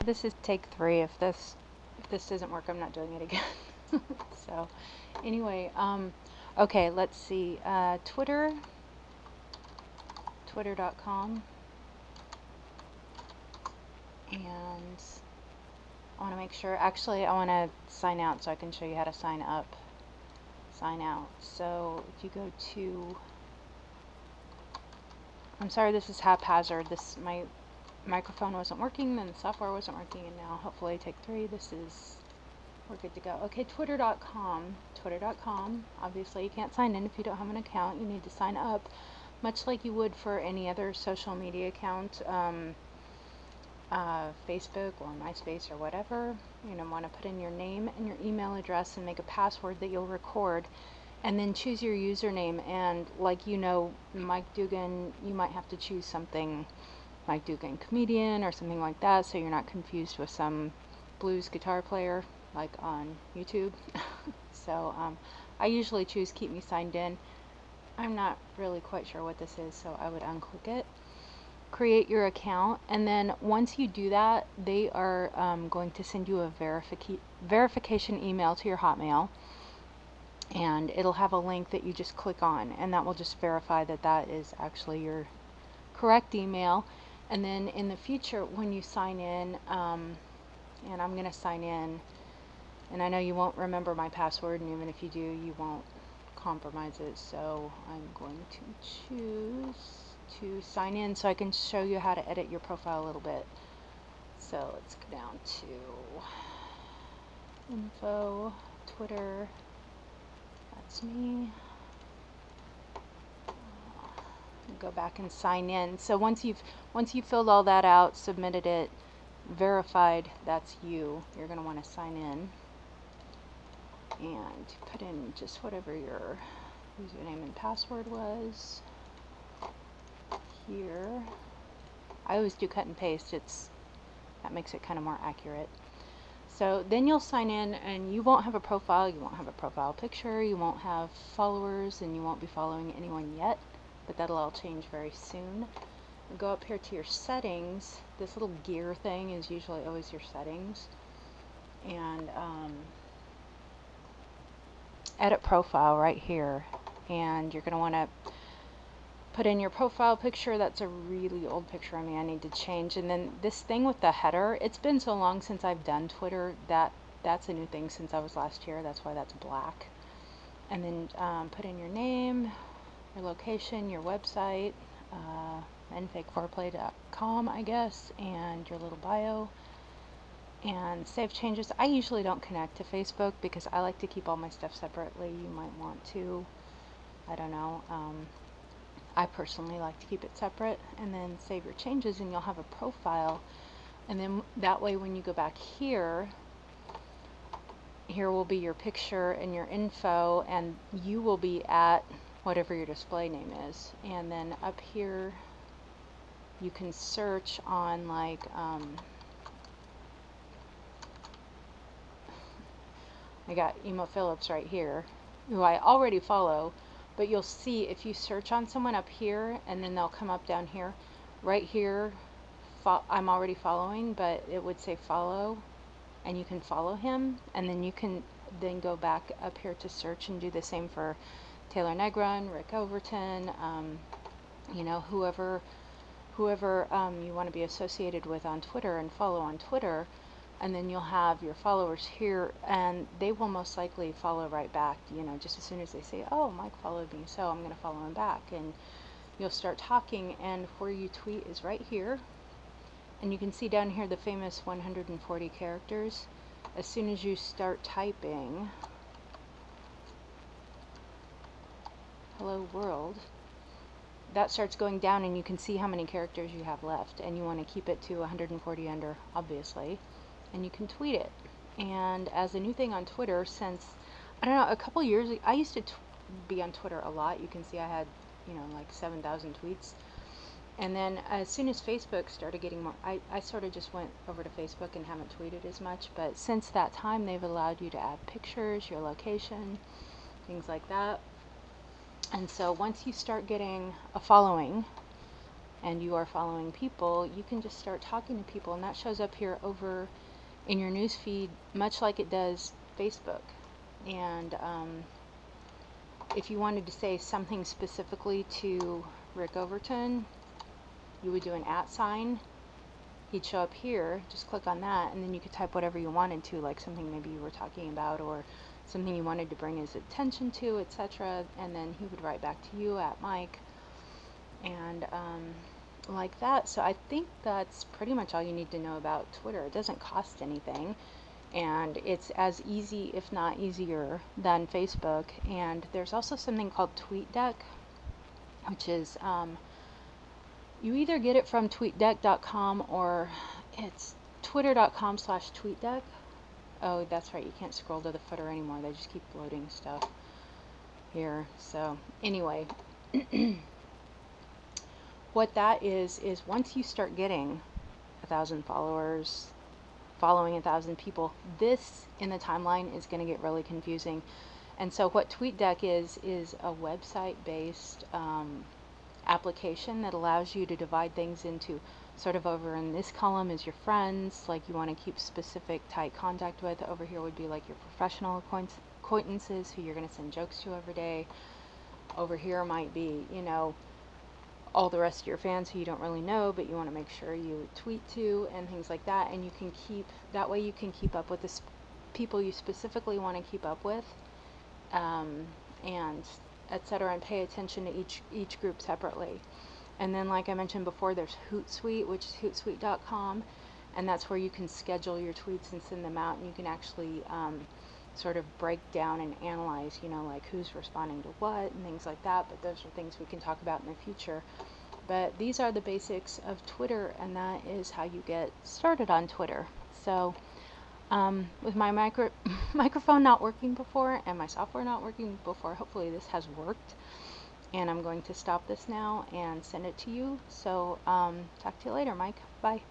This is take 3. If this doesn't work, I'm not doing it again. So anyway, okay, let's see. Twitter.com, and I want to make sure. Actually, I want to sign out so I can show you how to sign up, sign out. So if you go to, I'm sorry, this is haphazard. My microphone wasn't working, then the software wasn't working, and now hopefully take 3. We're good to go. Okay, Twitter.com. Obviously, you can't sign in if you don't have an account. You need to sign up, much like you would for any other social media account, Facebook or MySpace or whatever. You're going to want to put in your name and your email address and make a password that you'll record, and then choose your username. And like Mike Dugan, you might have to choose something, Mike Dugan comedian or something like that, so you're not confused with some blues guitar player like on YouTube. So I usually choose keep me signed in. I'm not really quite sure what this is, so I would unclick it. Create your account, and then once you do that, they are going to send you a verification email to your Hotmail, and it'll have a link that you just click on, and that will just verify that that is actually your correct email. And then in the future, when you sign in, and I'm going to sign in, and I know you won't remember my password, and even if you do, you won't compromise it, so I'm going to choose to sign in so I can show you how to edit your profile a little bit. So let's go down to info, Twitter, that's me. Go back and sign in. So once you've filled all that out, submitted it, verified that's you, you're going to want to sign in and put in just whatever your username and password was here. I always do cut and paste. That makes it kind of more accurate. So then you'll sign in, and you won't have a profile, you won't have a profile picture, you won't have followers, and you won't be following anyone yet, but that'll all change very soon. And go up here to your settings. This little gear thing is usually always your settings, and edit profile right here, and you're going to want to put in your profile picture. That's a really old picture of me, I need to change. And then this thing with the header, it's been so long since I've done Twitter, that's a new thing since I was last here, that's why that's black. And then put in your name, your location, your website, nfakeforeplay.com, I guess, and your little bio, and save changes. I usually don't connect to Facebook because I like to keep all my stuff separately. You might want to, I don't know. I personally like to keep it separate, and then save your changes, and you'll have a profile. And then that way when you go back here will be your picture and your info, and you will be at whatever your display name is. And then up here you can search on, like, I got Emo Phillips right here, who I already follow, but you'll see if you search on someone up here, and then they'll come up down here. Right here, I'm already following, but it would say follow, and you can follow him, and then you can then go back up here to search and do the same for Taylor Negron, Rick Overton, whoever you want to be associated with on Twitter and follow on Twitter. And then you'll have your followers here, and they will most likely follow right back, just as soon as they say, oh, Mike followed me, so I'm going to follow him back. And you'll start talking, and where you tweet is right here. And you can see down here the famous 140 characters. As soon as you start typing, hello world, that starts going down, and you can see how many characters you have left. And you want to keep it to 140 under, obviously. And you can tweet it. And as a new thing on Twitter, since, I don't know, a couple years ago, I used to be on Twitter a lot. You can see I had, like 7,000 tweets. And then as soon as Facebook started getting more, I sort of just went over to Facebook and haven't tweeted as much. But since that time, they've allowed you to add pictures, your location, things like that. And so once you start getting a following, and you are following people, you can just start talking to people, and that shows up here over in your news feed, much like it does Facebook. And if you wanted to say something specifically to Rick Overton, you would do an @ sign. He'd show up here, just click on that, and then you could type whatever you wanted to, like something maybe you were talking about or something you wanted to bring his attention to, etc. And then he would write back to you @ Mike, and like that. So I think that's pretty much all you need to know about Twitter. It doesn't cost anything, and it's as easy, if not easier, than Facebook. And there's also something called TweetDeck, which is you either get it from tweetdeck.com or it's twitter.com/tweetdeck. Oh, that's right, you can't scroll to the footer anymore. They just keep loading stuff here. So anyway, what that is once you start getting 1,000 followers, following 1,000 people, this in the timeline is going to get really confusing. And so what TweetDeck is a website-based application that allows you to divide things into sort of, over in this column is your friends, like you want to keep specific tight contact with. Over here would be like your professional acquaintances who you're going to send jokes to every day. Over here might be, you know, all the rest of your fans who you don't really know but you want to make sure you tweet to, and things like that. And you can keep, that way you can keep up with the people you specifically want to keep up with, and etc., and pay attention to each group separately. And then, like I mentioned before, there's Hootsuite, which is hootsuite.com, and that's where you can schedule your tweets and send them out, and you can actually sort of break down and analyze, you know, like who's responding to what and things like that. But those are things we can talk about in the future. But these are the basics of Twitter, and that is how you get started on Twitter. So with my microphone not working before and my software not working before, hopefully this has worked. And I'm going to stop this now and send it to you. So talk to you later, Mike. Bye.